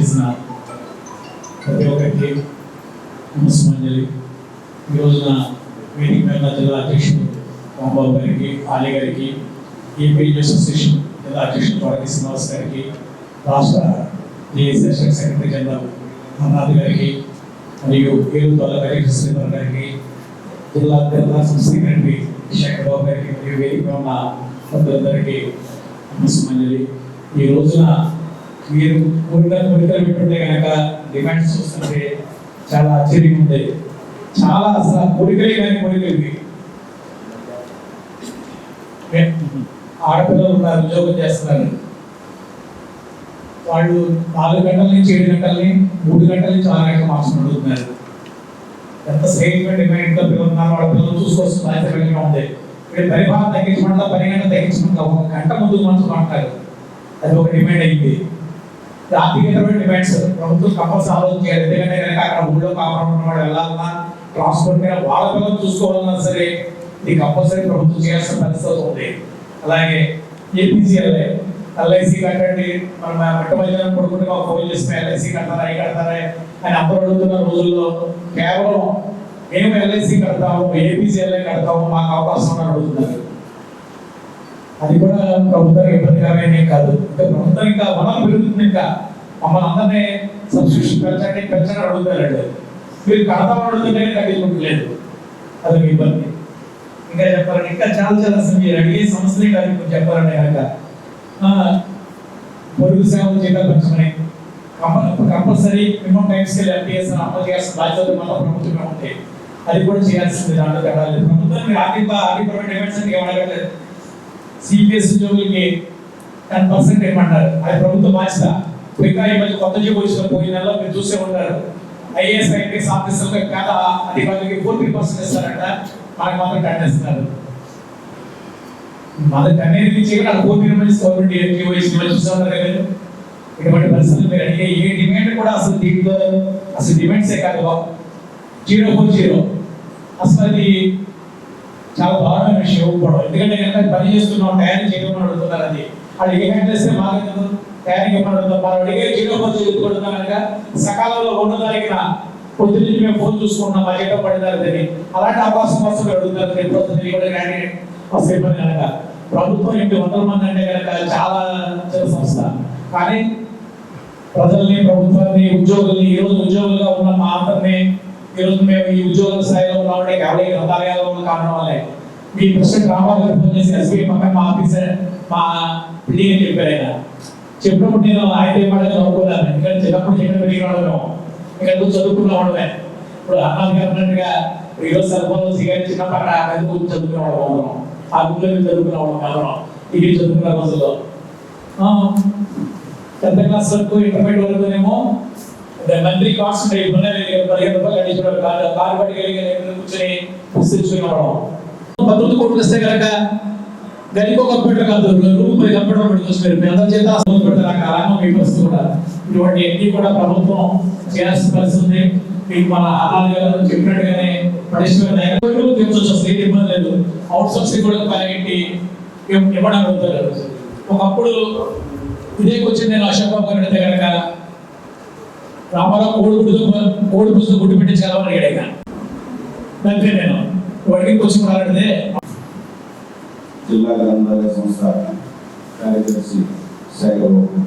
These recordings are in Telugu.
చేసిన ప్రతి ఒక్కరికి నమస్కారాలు. ఈ రోజున వేదిక మీద జిల్లా అధ్యక్షుడు రాంబాబు గారికి, ఆలీ గారికి, ఏపీ అసోసియేషన్ జిల్లా అధ్యక్షుడు తోటకి శ్రీనివాస్ గారికి, రాష్ట్ర జేఏసీ సెక్రటరీ జనరల్ అన్నాథ్ గారికి, మరియు ఏలూరు తాలూకా అధ్యక్షుడు శ్రీధర్ గారికి, జిల్లా సెక్రటరీ శేఖర్ బాబు గారికి, మరియు వేదిక ఉన్న ప్రజలందరికీ నమస్కారాలు. ఈ రోజున మీరు కోరికలు పెట్టుంటే కనుక డిమాండ్స్ చూస్తుంటే చాలా ఆశ్చర్యంగా ఉంది. చాలా అసలు కోరికలే కానీ కోరికలు. ఆడపిల్లలు ఉన్నారు, ఉద్యోగం చేస్తున్నారు. వాళ్ళు 4 గంటల నుంచి 7 గంటలని 3 గంటల నుంచి 6 గంటల మార్క్స్ అడుగుతున్నారు. ఎంత స్ట్రైట్మెంట్ డిమాండ్ పిల్లలు ఉన్నారు, వాళ్ళ పిల్లలు చూసుకోవాల్సిన బాధ్యత ఉంది. ఇప్పుడు పరిపాలన తగ్గించమంటా, 10 గంటలు తగ్గించమంటా, 1 గంట ముందుకు మనసు అంటారు. అది ఒక డిమాండ్ అయింది. ఆర్థికపరమైన డిమాండ్స్ ప్రభుత్వం కంపల్సరీ ఆలోచించాలి. ఎందుకంటే కనుక అక్కడ ఊళ్ళో కాపురం ఉన్నవాడు వెళ్ళాలన్నా, ట్రాన్స్పోర్ట్ మీద వాళ్ళ పిల్లలు చూసుకోవాలన్నా సరే ఇది కంపల్సరీ ప్రభుత్వం చేయాల్సిన పరిస్థితి ఉంది. అలాగే ఏపీసీఎల్ఐ ఎల్ఐసి కట్టండి, మనం మెట్టమధ్యాహ్నం పడుకుంటే మాకు ఫోన్ చేస్తే ఎల్ఐసి కడతారా, అవి కడతారా అని అందరూ అడుగుతున్న రోజుల్లో కేవలం మేము ఎల్ఐసి కడతాము, ఏపీసీఎల్ఐ కడతాము, మాకు అవకాశం అని అడుగుతున్నారు. అది కూడా ప్రభుత్వానికి ఇబ్బందికరమైన కాదు. ఇంకా ప్రభుత్వం ఇంకా వనం పెరుగుతుంది. ఇంకా మమ్మల్ని అందరినీ సబ్స్క్రిప్షన్ పెంచండి అడుగుతారండి. మీరు కడతామని అడుగుతుంటే తగ్గించుకోవట్లేదు. అదొక ఇబ్బంది. ఇంకా చెప్పాలంటే ఇంకా చాలా మీరు అడిగే సమస్యలే కాదు. ఇప్పుడు చెప్పాలంటే కనుక పొరుగు సేవలు జీతాలు పెంచమని compulsory minimum time scale MPS అమలు చేయాల్సిన బాధ్యత మన ప్రభుత్వమే ఉంది. అది కూడా చేయాల్సింది. దాంట్లో తేడాలి. ప్రభుత్వం ఆర్థికపరమైన డిమాండ్స్ అంటే ఏమడగలేదు. సిపిఎస్ ఉద్యోగులకి 10% ఏమంటారు, అది ప్రభుత్వ బాధ్యత. ఇంకా ఈ మధ్య కొత్త జీవో వచ్చిన పోయిన నెలలో మీరు చూసే ఉంటారు. ఐఏఎస్ ఐపీఎస్ ఆఫీసర్లకు పేద అధికారులకి 40% ఇస్తారంట, మనకి మాత్రం 10 ఇస్తున్నారు. మన 10 ఇచ్చి కూడా 40% గవర్నమెంట్ జీవో ఇచ్చి చూస్తున్నారు కదా. ఇటువంటి పరిస్థితులు మీరు అడిగే ఏ డిమాండ్ కూడా అసలు దీంట్లో అసలు డిమాండ్సే కాదు. 040 అసలు అది చాలా దారుణమైన విషయం ఇవ్వకపోవడం. ఎందుకంటే కనుక పని చేస్తున్నాం, తయారీ చేయడం అడుగుతున్నారు. అది వాళ్ళు ఏ హ్యాండ్ చేస్తే మాకు తయారీ ఇవ్వమని అడుగుతాం. మనం అడిగే 040 ఎత్తుకుంటున్నాం కనుక సకాలంలో 1వ తారీఖున పొద్దు నుంచి మేము ఫోన్ చూసుకుంటున్నాం, మా జీతం పడినారని. అలాంటి అవకాశం కోసం అడుగుతున్నారు. వస్తే పని కనుక ప్రభుత్వం 800 మంది అంటే కనుక చాలా చిన్న సంస్థ. కానీ ప్రజల్ని, ప్రభుత్వాన్ని, ఉద్యోగుల్ని, ఈ రోజు ఉద్యోగులుగా ఉన్న మా అందరినీ ఈ రోజు మేము ఈ ఉద్యోగుల స్థాయిలో ఉన్నామంటే కేవలం గ్రంథాలయాల్లో ఉన్న కారణం వల్లే. మీ ప్రెసిడెంట్ రాంబాబు గారు ఫోన్ చేసి ఎస్బీ పక్కన మా ఆఫీసర్ మా బిల్డింగ్ అని చెప్పారు. ఆయన చెప్పినప్పుడు నేను ఆయన ఏమాడని అనుకున్నాను. ఎందుకంటే చిన్నప్పుడు చిన్న బిల్డింగ్ రావడం, ఇక్కడ చదువుకున్న వాళ్ళమే. ఇప్పుడు అన్నాథ్ గారు అన్నట్టుగా ఈరోజు సర్పంలో సిగారి చిన్నప్పటి చదువుకునే వాళ్ళం, ఆ గుడ్లో చదువుకునే వాళ్ళం కారణం డిగ్రీ చదువుకున్న రోజుల్లో. 10th క్లాస్ వరకు, ఇంటర్మీడియట్ వరకునేమో మంత్లీ కాస్ట్ ఉంటాయి. 15 రూపాయలు అడిగిపోవడం, కారు పట్టుకెళ్ళి కూర్చొని పుస్తకించుకునేవాళ్ళం. 19 కోట్లు ఇస్తే కనుక గదికో కంప్యూటర్ కాదు, రూమ్ 10 కంప్యూటర్ పెట్టుకొచ్చారు. మీ అందరి చేత పెడతారు. అలాగే మీ పరిస్థితి కూడా ఇటువంటి అన్ని కూడా ప్రభుత్వం చేయాల్సిన పరిస్థితి ఉంది. మీకు మన అన్నాథ్ గారు చెప్పినట్టుగానే పనిష్మెంట్ ఇబ్బంది లేదు. అవుట్ సోర్సింగ్ కూడా పని ఇవ్వడం అడుగుతారు. ఒకప్పుడు ఇదే వచ్చింది. నేను అశోక్ బాబు గారు అడిగితే కనుక రామారావు కోడి పుస్తకం గుడ్డు పెట్టి చదవని అడిగా. అంతే నేను వాడికి వచ్చి మాట్లాడితే జిల్లా గ్రంథాలయ సంస్థ కార్యదర్శి శేఖర్ బాబు,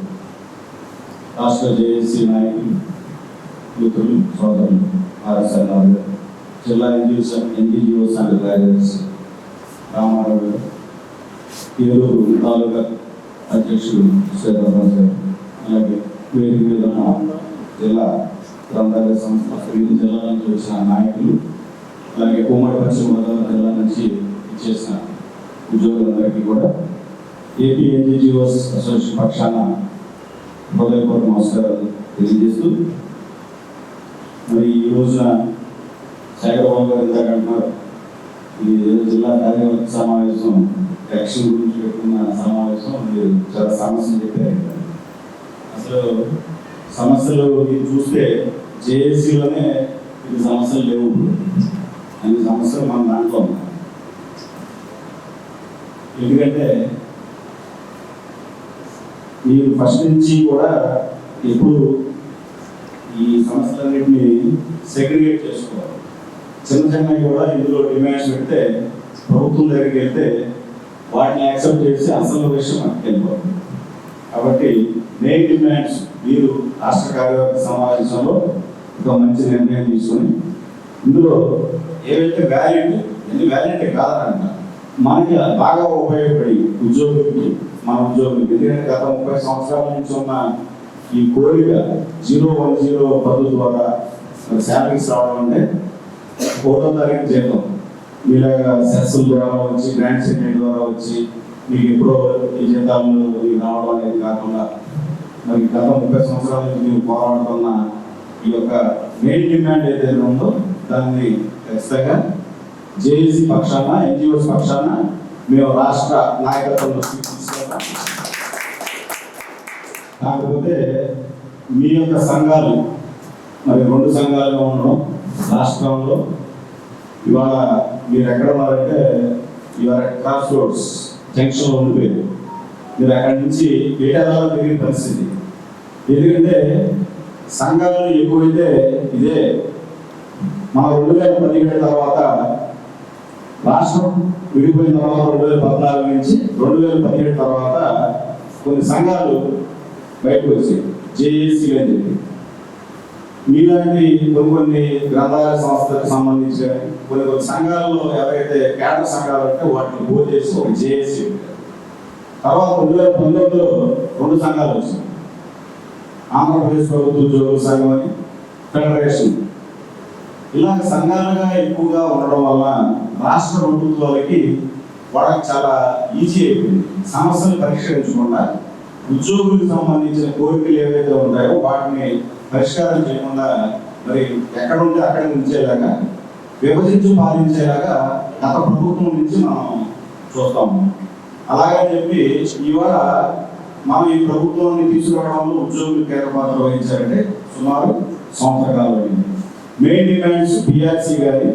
రాష్ట్ర జేఏసీ నాయకులు, మిత్రులు, సోదరులు ఆర్ఎస్ఆర్ గారు, జిల్లా ఎన్జిఓ సంఘ కార్యదర్శి రామారావు గారు, ఏలూరు తాలూకా అధ్యక్షుడు శ్రీధర్రాజు గారు, అలాగే వేదిక మీద ఉన్న జిల్లా గ్రంథాలయ సంస్థ వివిధ జిల్లాల నుంచి వచ్చిన నాయకులు, అలాగే ఉమ్మడి పశ్చిమ గోదావరి జిల్లా నుంచి ఇచ్చేసిన ఉద్యోగులందరికీ కూడా ఏపీ ఎన్జిఓస్ అసోసియేషన్ పక్షాన హృదయపూర్వక నమస్కారాలు తెలియజేస్తూ, మరి ఈ రోజున శేఖరబాబు గారు ఇందాక అంటున్నారు, ఈ జిల్లా కార్యవర్గ సమావేశం ఎలక్షన్ గురించి పెట్టుకున్న సమావేశం, మీరు చాలా సమస్యలు చెప్పారు. అసలు సమస్యలు మీరు చూస్తే జేఏసీలోనే ఇది సమస్యలు లేవు. అన్ని సమస్యలు మన దాంట్లో ఉన్నాయి. ఎందుకంటే మీరు ఫస్ట్ నుంచి కూడా ఎప్పుడు సమస్యలన్నింటినీ సెగ్రిగేట్ చేసుకోవాలి. చిన్న చిన్నవి కూడా ఇందులో డిమాండ్స్ పెడితే ప్రభుత్వం దగ్గరికి వెళ్తే వాటిని యాక్సెప్ట్ చేసి అసలు విషయం మనకి వెళ్ళిపోతుంది. కాబట్టి మెయిన్ డిమాండ్స్ మీరు రాష్ట్ర కార్యవర్గ సమావేశంలో ఒక మంచి నిర్ణయం తీసుకొని ఇందులో ఏవైతే వ్యాలిడ్ ఎన్ని వ్యాలిడ్ కాదనంట మనకి బాగా ఉపయోగపడి ఉద్యోగులకి మన ఉద్యోగులకి, ఎందుకంటే గత 30 సంవత్సరాల నుంచి ఉన్న ఈ కోరిక 010 పద్ధతి ద్వారా శాలరీస్ రావడం అంటే 1వ తారీఖు జీతం మీలాగా సెస్సుల ద్వారా వచ్చి గ్రాండ్ సెక్రటరీ ద్వారా వచ్చి మీకు ఎప్పుడో ఈ జీతాలు రావడం అనేది కాకుండా మరి గత 30 సంవత్సరాల నుంచి మీరు పోరాడుతున్న ఈ యొక్క మెయిన్ డిమాండ్ ఏదైతే ఉందో దాన్ని ఖచ్చితంగా జేఏసీ పక్షాన, ఎన్జిఓస్ పక్షాన మేము రాష్ట్ర నాయకత్వంలో తీసుకెళ్తాం. కాకపోతే మీ యొక్క సంఘాలు మరి 2 సంఘాలుగా ఉండడం రాష్ట్రంలో ఇవాళ మీరు ఎక్కడ ఉన్నారంటే ఇవాళ క్రాస్ రోడ్స్ జంక్షన్లో ఉండిపోయింది. మీరు అక్కడి నుంచి ఏటాదాలో తిరిగే పరిస్థితి. ఎందుకంటే సంఘాలు ఎక్కువైతే ఇదే మన 2017 తర్వాత రాష్ట్రం విడిపోయిన తర్వాత 2014 నుంచి 2017 తర్వాత కొన్ని సంఘాలు బయటకు వచ్చాయి, జేఏసీ అని చెప్పి. మీలాంటి కొన్ని గ్రంథాలయ సంస్థలకు సంబంధించి కొన్ని సంఘాలలో ఎవరైతే కేంద్ర సంఘాలు అంటే వాటిని బోర్డు చేసి ఒక జేఏసీ తర్వాత 2019లో 2 సంఘాలు వచ్చాయి. ఆంధ్రప్రదేశ్ ప్రభుత్వ ఉద్యోగుల సంఘం అని, ఫెడరేషన్. ఇలాంటి సంఘాలుగా ఎక్కువగా ఉండడం వల్ల రాష్ట్ర ప్రభుత్వాలకి వాళ్ళకి చాలా ఈజీ అయిపోయింది. సమస్యలు పరిష్కరించకుండా ఉద్యోగులకు సంబంధించిన కోరికలు ఏవైతే ఉంటాయో వాటిని పరిష్కారం చేయకుండా మరి ఎక్కడ ఉంటే అక్కడ ఉంచేలాగా విభజించి పాలించేలాగా గత ప్రభుత్వం నుంచి మనం చూస్తాము. అలాగని చెప్పి ఇవాళ మనం ఈ ప్రభుత్వాన్ని తీసుకురావడంలో ఉద్యోగులు కీలక పాత్ర వహించారంటే సుమారు సంవత్సరాలు అయింది. మెయిన్ డిమాండ్స్ పిఆర్సీ కానీ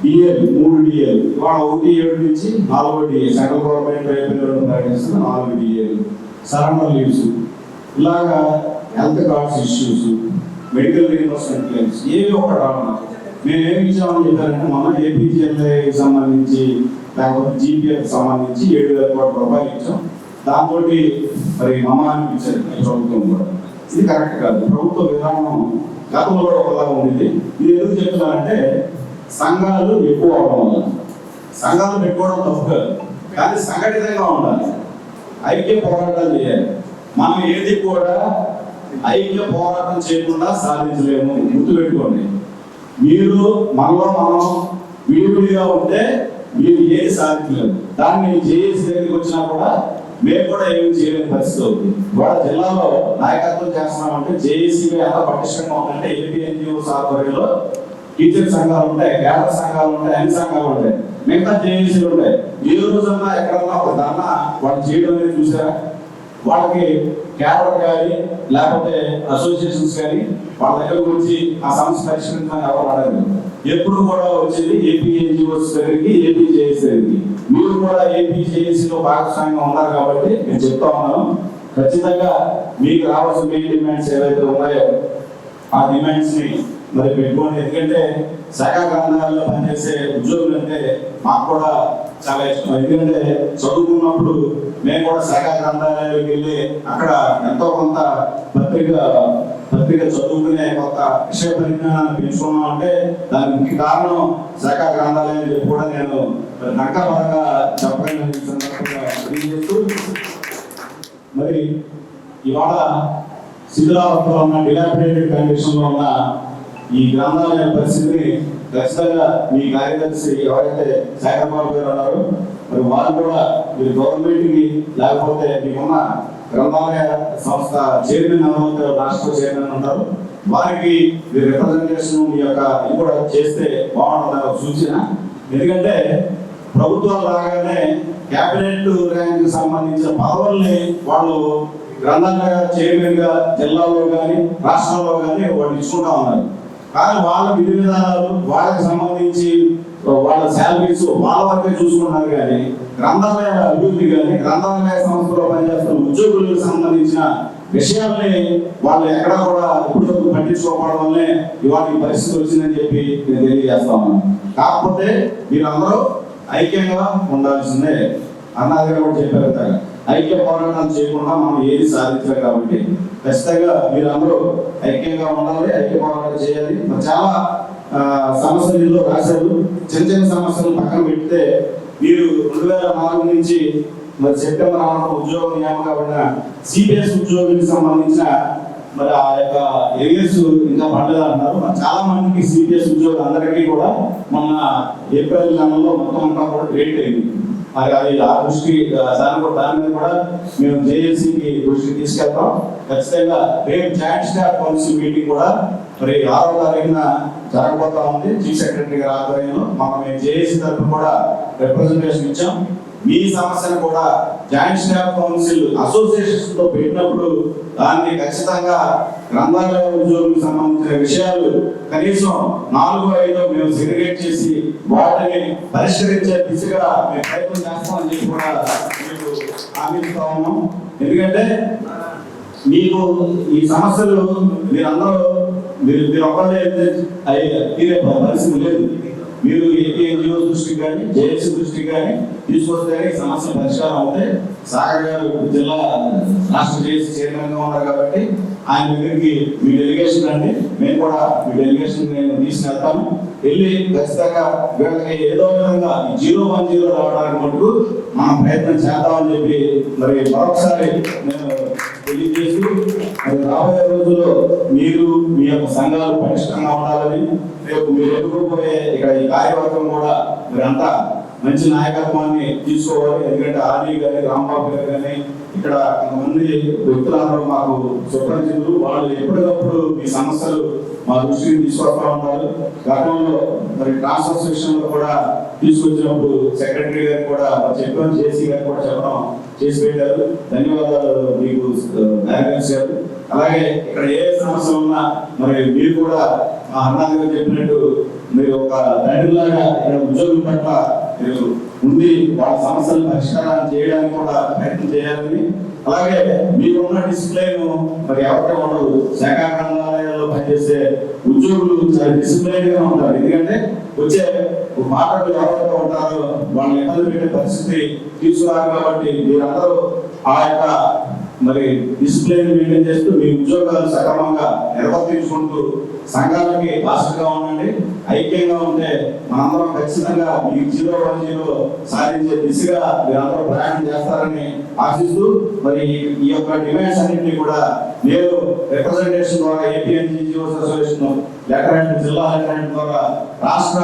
డిఎల్ 3 డిఎల్ ఇవాళ 1/7 నుంచి 4వ డిఏ సెంట్రల్ గవర్నమెంట్ ప్రకటిస్తున్న 4 డిఏలు, సరెండర్ లీవ్స్, ఇలాగా health cards issues, medical reimbursement claims ఏవి ఒకటి రావడం. మేము ఏమి ఇచ్చామని చెప్పారంటే మన ఏపీజీఎల్ఐకి సంబంధించి లేకపోతే జీపీఎఫ్ సంబంధించి 7,000 కోట్ల రూపాయలు ఇచ్చాం. దాంతో మరి మమ్మానికి ఇచ్చారు ప్రభుత్వం కూడా. ఇది కరెక్ట్ కాదు. ప్రభుత్వ విధానం గతంలో కూడా ఒకలాగా ఉండేది. ఇది ఎందుకు చెప్తున్నానంటే సంఘాలు ఎక్కువ అవడం వల్ల. సంఘాలు పెట్టుకోవడం తప్పు కాదు, కానీ సంఘటితంగా ఉండాలి, ఐక్య పోరాటాలు చేయాలి. మనం ఏది కూడా ఐక్య పోరాటం చేయకుండా సాధించలేము. గుర్తుపెట్టుకోండి, మీరు మనలో మనం విడివిడిగా ఉంటే మీరు ఏది సాధించలేదు. దాన్ని జేఏసీ దగ్గరికి వచ్చినా కూడా మేము కూడా ఏమి చేయలేని పరిస్థితి అవుతుంది. ఇవాళ జిల్లాలో నాయకత్వం చేస్తున్నామంటే జేఏసీ ఎంత పటిష్టంగా ఉందంటే ఏపీ ఎన్జిఓస్ ఆధ్వర్యంలో టీచర్ సంఘాలు ఉంటాయి, కేంద్ర సంఘాలు ఉంటాయి, అన్ని సంఘాలు ఉంటాయి, మిగతా జేఏసీలు ఉంటాయి. ఏ రోజన్నా ఎక్కడన్నా ఒక ధర్నా వాళ్ళు చేయడం అనేది చూసారా? వాళ్ళకి కేడర్ కానీ లేకపోతే అసోసియేషన్స్ కానీ వాళ్ళ దగ్గర గురించి ఆ సమస్య పరిష్కరించడానికి ఎవరు అడగదు. ఎప్పుడు కూడా వచ్చేది ఏపీ ఎన్జిఓస్ దగ్గరికి, ఏపీ జేఏసీ దగ్గరికి. మీరు కూడా ఏపీ జేఏసీలో భాగస్వామ్యంగా ఉన్నారు కాబట్టి నేను చెప్తా ఉన్నాను, ఖచ్చితంగా మీకు రావాల్సిన మెయిన్ డిమాండ్స్ ఏవైతే ఉన్నాయో ఆ డిమాండ్స్ ని మరి పెట్టుకోండి. ఎందుకంటే శాఖ గ్రంథాలయాల్లో పనిచేసే ఉద్యోగులు అంటే మాకు కూడా చాలా ఇష్టం. ఎందుకంటే చదువుకున్నప్పుడు మేము కూడా శాఖ గ్రంథాలయాలకు వెళ్ళి అక్కడ ఎంతో కొంత పత్రిక చదువుకునే కొత్త విషయ పరిజ్ఞానాన్ని పెంచుకున్నాం. అంటే దానికి ముఖ్య కారణం శాఖ గ్రంథాలయం చెప్పి కూడా నేను నక్కపరంగా చెప్పగలిగిన సందర్భంగా తెలియజేస్తూ, మరి ఇవాళ శిథిలావస్థలో ఉన్న డిలాపిడేటెడ్ కండిషన్ లో ఉన్న ఈ గ్రంథాలయ పరిస్థితిని ఖచ్చితంగా మీ కార్యదర్శి ఎవరైతే శాఖపాల్ గారు ఉన్నారో మరి వాళ్ళు కూడా మీరు గవర్నమెంట్ కి లేకపోతే మీకున్న గ్రంథాలయ సంస్థ చైర్మన్ ఎవరైతే రాష్ట్ర చైర్మన్ ఉంటారు వారికి మీరు రిప్రజెంటేషన్ మీ యొక్క ఇది కూడా చేస్తే బాగుంటుందని ఒక సూచన. ఎందుకంటే ప్రభుత్వాలు రాగానే క్యాబినెట్ ర్యాంక్ సంబంధించిన పదవుల్ని వాళ్ళు గ్రంథాలయ చైర్మన్ గా జిల్లాలో కానీ రాష్ట్రంలో కానీ వాళ్ళు ఇచ్చుకుంటా ఉన్నారు. కానీ వాళ్ళ విధి విధానాలు వాళ్ళకి సంబంధించి వాళ్ళ శాలరీస్ వాళ్ళ వరకే చూసుకుంటున్నారు. కానీ గ్రంథాలయాల అభివృద్ధి కానీ గ్రంథాలయ సంస్థలో పనిచేస్తున్న ఉద్యోగులకు సంబంధించిన విషయాల్ని వాళ్ళు ఎక్కడా కూడా ఇప్పుడు పట్టించుకోవడం వల్లే ఇవాళ ఈ పరిస్థితి వచ్చిందని చెప్పి నేను తెలియజేస్తా ఉన్నాను. కాకపోతే మీరందరూ ఐక్యంగా ఉండాల్సిందే. అన్నది కూడా చెప్పారు కదా, ఐక్య పోరాటాలు చేయకుండా మనం ఏది సాధించలేదు. కాబట్టి ఖచ్చితంగా మీరందరూ ఐక్యంగా ఉండాలి, ఐక్య పోరాటం చేయాలి. మరి చాలా సమస్యలు రాశారు. చిన్న చిన్న సమస్యలు పక్కన పెడితే మీరు 2004 నుంచి మరి సెప్టెంబర్ 6 ఉద్యోగ నియామకం సిపిఎస్ ఉద్యోగులకు సంబంధించిన మరి ఆ యొక్క ఏరియర్స్ ఇంకా పడలేదు అంటారు. మరి చాలా మందికి సిపిఎస్ ఉద్యోగులు అందరికీ కూడా మొన్న ఏప్రిల్ నెలలో మొత్తం అంతా కూడా క్రియేట్ అయింది. మరి అది ఆ దృష్టి దాని మీద కూడా మేము జేఏసీకి దృష్టికి తీసుకెళ్తాం. ఖచ్చితంగా రేపు జాయింట్ స్టాఫ్ కౌన్సిల్ మీటింగ్ కూడా మరి 6వ తారీఖున జరగబోతా ఉంది. చీఫ్ సెక్రటరీ గారి ఆధ్వర్యంలో మేము జేఏసీ తరఫున కూడా రిప్రజెంటేషన్ ఇచ్చాం. మీ సమస్యను కూడా జాయింట్ స్టాఫ్ కౌన్సిల్ అసోసియేషన్స్ తో పెట్టినప్పుడు దాన్ని ఖచ్చితంగా గ్రంథాలయ ఉద్యోగులకు సంబంధించిన విషయాలు కనీసం 4-5 మేము సెగ్రిగేట్ చేసి వాటిని పరిష్కరించే దిశగా మేము ప్రయత్నం చేస్తామని చెప్పి కూడా మీకు హామీ ఇస్తా ఉన్నాం. ఎందుకంటే మీకు ఈ సమస్యలు మీరు ఒక్కళ్ళే తీరే పరిస్థితి లేదు. మీరు ఏపీ ఎన్జిఓ దృష్టికి కానీ జేఏసీ దృష్టికి కానీ తీసుకొస్తే సమస్య పరిష్కారం అవుతాయి. సాగర్ గారు జిల్లా రాష్ట్ర జేఏసీ చైర్మన్ గా ఉన్నారు కాబట్టి ఆయన దగ్గరికి మీ డెలిగేషన్ రండి. మేము కూడా మీ డెలిగేషన్ నేను తీసుకెళ్తాను. వెళ్ళి ఖచ్చితంగా వీళ్ళకి ఏదో విధంగా 010 రావడానికి మటుకు మనం ప్రయత్నం చేద్దామని చెప్పి మరి మరొకసారి నేను తెలియజేస్తూ మరి రాబోయే రోజుల్లో మీరు మీ యొక్క సంఘాలు పటిష్టంగా ఉండాలని, రేపు మీరు ఎదుర్కోబోయే ఇక్కడ ఈ కార్యవర్గం కూడా మరి అంతా మంచి నాయకత్వాన్ని తీసుకోవాలి. ఎందుకంటే ఆర్డీ గారి రాంబాబు గారు కానీ ఇక్కడ కొంతమంది వ్యక్తులందరూ మాకు సుపరిచితులు. వాళ్ళు ఎప్పటికప్పుడు ఈ సమస్యలు మా దృష్టికి తీసుకొస్తా ఉంటారు. గతంలో మరి ట్రాన్స్ఫర్ సెక్షన్ లో కూడా తీసుకొచ్చినప్పుడు సెక్రటరీ గారు కూడా చెప్పడం, జేసీ గారు కూడా చెప్పడం చేసి పెట్టారు. ధన్యవాదాలు మీకు డైరెక్టర్స్ గారు. అలాగే ఇక్కడ ఏ సమస్య ఉన్నా మరి మీరు కూడా మా అన్నా గారు చెప్పినట్టు మీరు ఒక తండ్రిలాగా ఇక్కడ ఉద్యోగుల పట్ల మీరు ఉండి వాళ్ళ సమస్యలు పరిష్కారం చేయడానికి కూడా ప్రయత్నం చేయాలని, అలాగే మీకున్న డిసిప్లైన్ మరి ఎవరికీ ఉండదు. శాఖా గ్రంథాలయాల్లో పనిచేసే ఉద్యోగులు చాలా డిసిప్లైన్ గా ఉంటారు. ఎందుకంటే వచ్చే మాటలు ఎవరైతే ఉంటారో వాళ్ళని ఇబ్బంది పెట్టే పరిస్థితి తీసుకురారు. కాబట్టి మీరందరూ ఆ యొక్క మరి డిసిప్లైన్ మెయింటైన్ చేస్తూ మీ ఉద్యోగాలు సక్రమంగా నిర్వర్తించుకుంటూ సంఘాలకి భాషగా ఉండండి. ఐక్యంగా ఉంటే మనందరం ఖచ్చితంగా ఈ 010 సాధించే దిశగా మీరందరూ ప్రయాణం చేస్తారని ఆశిస్తూ మరి ఈ యొక్క డిమాండ్స్ అన్నింటినీ కూడా నేను రిప్రజెంటేషన్ ద్వారా ఏపీ ఎన్జిఓస్ అసోసియేషన్ లెటర్ జిల్లా లెటర్ ద్వారా రాష్ట్ర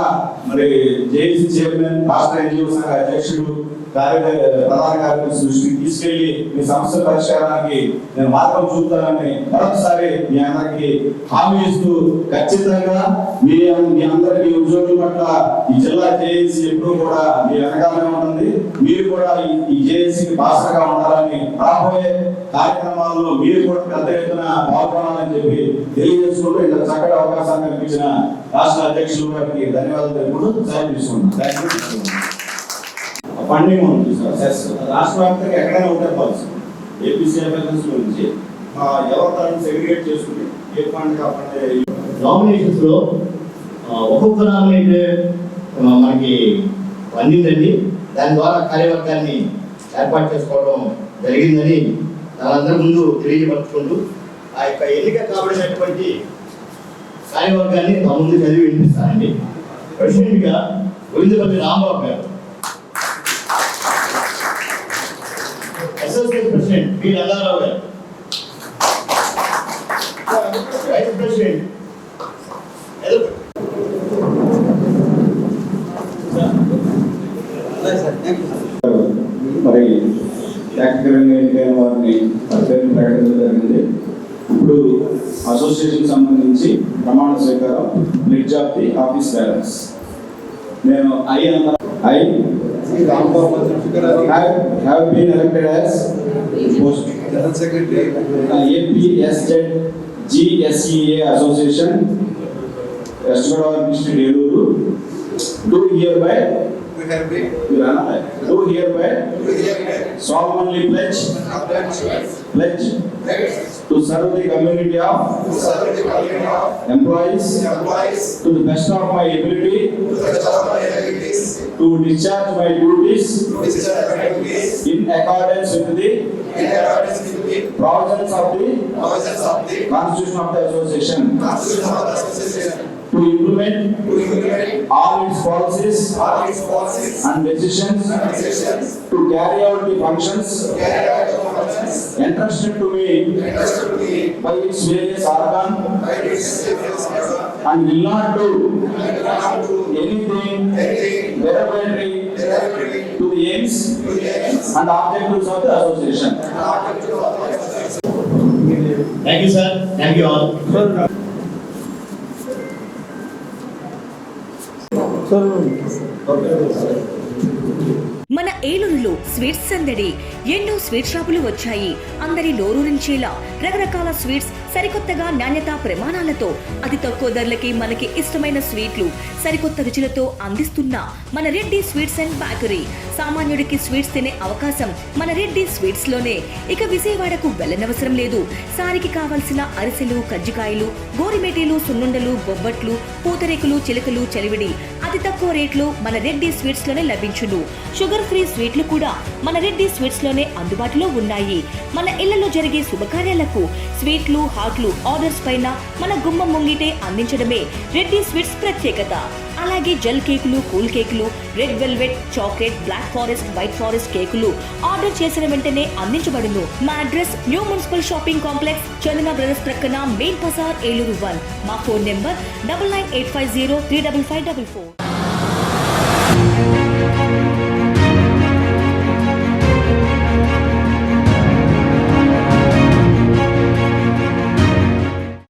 మరి జేఏసీ చైర్మన్, రాష్ట్ర ఎన్జిఓ సంఘ అధ్యక్షుడు, ప్రధాన కార్యదర్శి దృష్టికి తీసుకెళ్లి మీ సమస్య పరిష్కారానికి నేను మార్గం చూపుతానని మరొకసారి మీ అందరికి హామీ ఇస్తూ, ఖచ్చితంగా మీ అందరికీ ఉద్యోగుల పట్ల ఈ జిల్లా జేఏసీ ఎప్పుడు కూడా మీ వెనకాలనే ఉంటుంది. మీరు కూడా ఈ జేఏసీకి భాషగా ఉండాలని, రాబోయే కార్యక్రమాల్లో మీరు కూడా పెద్ద ఎత్తున పాల్గొనాలని చెప్పి తెలియజేసుకుంటూ ఇంత చక్కటి అవకాశాన్ని కల్పించిన రాష్ట్ర అధ్యక్షులు గారికి ధన్యవాదాలు తెలుపుకుంటూ సెలవు తీసుకుంటున్నాను. ఫండింగ్ ఉంది సార్, రాష్ట్ర వ్యాప్తంగా ఎక్కడైనా ఉంటాయి పాలసీ. ఏపీసీఎఫ్ఎస్ నుంచి ఎవరి తరఫున సెగ్రిగేట్ చేసుకుని ఏ ఫండ్ కాకుండా నామినేషన్స్ లో ఒక్కొక్క నామినేట్ మనకి అందిందండి. దాని ద్వారా కార్యవర్గాన్ని ఏర్పాటు చేసుకోవడం జరిగిందని వాళ్ళందరి ముందు తెలియపరుచుకుంటూ ఆ యొక్క ఎన్నిక కాబడినటువంటి కార్యవర్గాన్ని మా ముందు చదివి వినిపిస్తానండి. ప్రెసిడెంట్గా గోవిందపల్లి రాంబాబు గారు, అసోసియేట్ ప్రెసిడెంట్ బి రంగారావు గారు, వైస్ ప్రెసిడెంట్ మరి యాక్టివ్గా ఎన్నికైన వారిని పేరు ప్రకటించడం జరిగింది. ఇప్పుడు అసోసియేషన్ సంబంధించి ప్రమాణ స్వీకారం, bridge of the office balance. నేను I have been elected as post General Secretary APSZGSEA Association, West Godavari District, Eluru, do hereby do hereby do hereby solemnly pledge to serve the community of employees to the best of my ability to discharge my duties in accordance with the provisions of the Constitution of the Association, to implement all its policies and decisions, to carry out the functions entrusted to me by its various organs, and will not do anything derogatory to the aims and objectives of the association. Thank you, sir. Thank you all. మన ఏలూరులో స్వీట్స్ సందడి. ఎన్నో స్వీట్ షాపులు వచ్చాయి. అందరి నోరూరించేలా రకరకాల స్వీట్స్ సరికొత్తగా నాణ్యతా ప్రమాణాలతో అతి తక్కువ ధరలకి మనకి ఇష్టమైన స్వీట్లు సరికొత్త రుచులతో అందిస్తున్న మన రెడ్డి స్వీట్స్ అండ్ బేకరీ. సామాన్యుడికి స్వీట్స్ తినే అవకాశం మన రెడ్డి స్వీట్స్ లోనే. ఇక విజయవాడకు వెళ్ళనవసరం లేదు. సారికి కావలసిన అరిసెలు, కజ్జికాయలు, గోరిమేటీలు, సున్నుండలు, బొబ్బట్లు, పూతరేకులు, చిలకలు, చలివిడి అతి తక్కువ రేట్లు మన రెడ్డి స్వీట్స్ లోనే లభించును. షుగర్ ఫ్రీ స్వీట్లు కూడా మన రెడ్డి స్వీట్స్ లోనే అందుబాటులో ఉన్నాయి. మన ఇళ్లలో జరిగే శుభకార్యాలకు స్వీట్లు, హాట్లు ఆర్డర్స్ పైన మన గుమ్మం ముంగిటే అందించడమే రెడ్డి స్వీట్స్ ప్రత్యేకత. అలాగే జెల్ కేకులు, కూల్ కేకులు, red velvet, chocolate, black forest, white forest కేకులు ఆర్డర్ చేసిన వెంటనే అందించబడును. మా address new municipal shopping complex, Chandana brothers ప్రక్కన మెయిన్ బజార్, ఏలూరు 1. మా ఫోన్ నెంబర్ 9985035544.